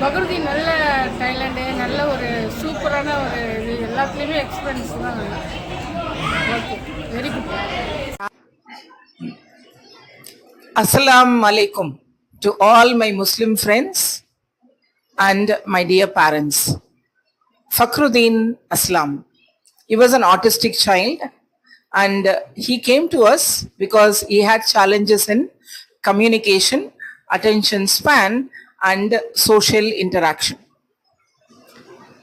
பக்ருதீன் நல்ல டைலண்டு, நல்ல ஒரு சூப்பரான ஒரு இது எல்லாத்துலேயுமே எக்ஸ்பீரியன்ஸ் தான் நல்லா. Okay, very good. Assalamu alaikum to all my Muslim friends and my dear parents. Fakhruddin Aslam. He was an autistic child and he came to us because he had challenges in communication, attention span and social interaction.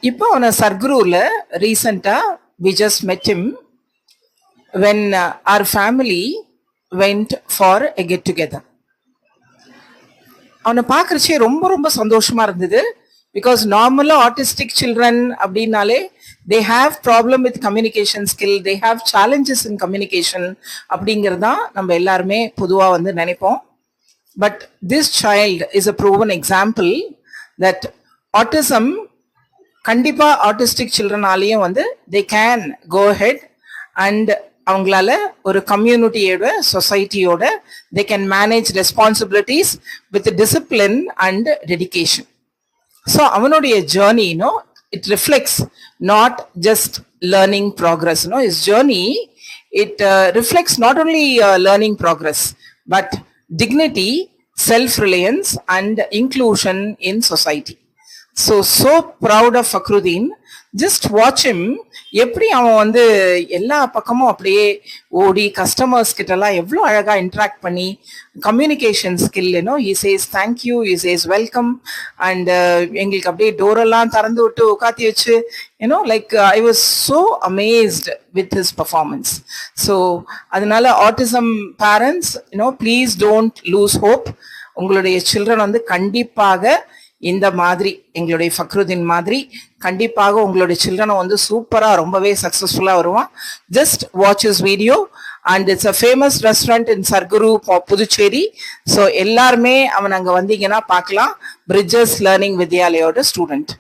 இப்போ அவனை சர்க்குருவில் ரீசண்டாக we just met him when our family went for a get together. அவனை பார்க்குறச்சே ரொம்ப ரொம்ப சந்தோஷமா இருந்தது. Because நார்மலாக autistic children அப்படின்னாலே they have problem with communication skill, they have challenges in communication அப்படிங்கிறது தான் நம்ம எல்லாருமே பொதுவாக வந்து நினைப்போம். But this child is a proven example that autism கண்டிப்பாக ஆட்டிஸ்டிக் சில்ட்ரனாலேயும் வந்து they can go ahead and அவங்களால ஒரு கம்யூனிட்டியோட சொசைட்டியோட they can manage responsibilities with discipline and dedication. So அவனுடைய ஜேர்னினோ it reflects not just learning progress. His journey it reflects not only learning progress but dignity, self-reliance and inclusion in society. So proud of Fakhruddin. Just watch him. எப்படி அவன் வந்து எல்லா பக்கமும் அப்படியே ஓடி customers கிட்டலாம் எவ்வளோ அழகாக இன்ட்ராக்ட் பண்ணி communication skill he says thank you, he says welcome and எங்களுக்கு அப்படியே டோரெல்லாம் திறந்து விட்டு உட்காத்தி வச்சு like I was so amazed with his performance. So அதனால autism parents please don't lose hope. உங்களுடைய சில்ட்ரன் வந்து கண்டிப்பாக இந்த மாதிரி எங்களுடைய ஃபக்ருதீன் மாதிரி கண்டிப்பாக உங்களுடைய சில்ட்ரனை வந்து சூப்பராக ரொம்பவே சக்ஸஸ்ஃபுல்லாக வருவான். Just watch is video and it's a famous restaurant in சர்க்குரு புதுச்சேரி. ஸோ எல்லாருமே அவன் அங்கே வந்தீங்கன்னா பார்க்கலாம். பிரிட்ஜஸ் லேர்னிங் வித்யாலயோட ஸ்டூடெண்ட்.